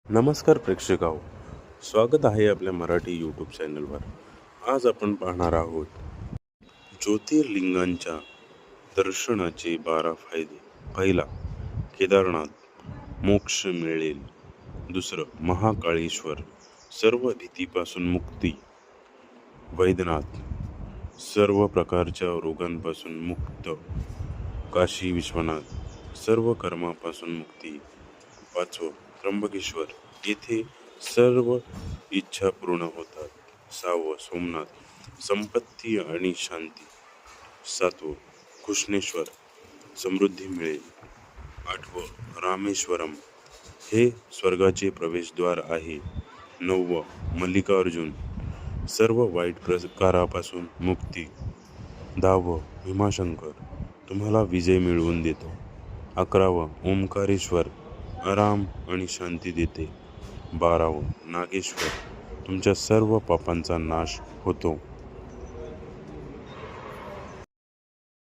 नमस्कार प्रेक्षकाहो, स्वागत आहे आपल्या मराठी यूट्यूब चॅनलवर. आज आपण पाहणार आहोत ज्योतिर्लिंगांच्या दर्शनाचे 12 फायदे. पहिला, केदारनाथ, मोक्ष मिळेल. दुसरं, महाकाळेश्वर, सर्व भीतीपासून मुक्ती. वैद्यनाथ, सर्व प्रकारच्या रोगांपासून मुक्त. काशी विश्वनाथ, सर्व कर्मापासून मुक्ती. पाचवं, त्र्यंबकेश्वर, येथे सर्व इच्छा पूर्ण होतात. सहावं, सोमनाथ, संपत्ती आणि शांती. सातवं, कृष्णेश्वर, समृद्धी मिळेल. आठवं, रामेश्वरम, हे स्वर्गाचे प्रवेशद्वार आहे. नववं, मल्लिकार्जुन, सर्व वाईट प्रकारापासून मुक्ती. दहावं, भीमाशंकर, तुम्हाला विजय मिळवून देतो. 11वं, ओंकारेश्वर, आराम आणि शांती देते. 12वं, नागेश्वर, तुमच्या सर्व पापांचा नाश होतो.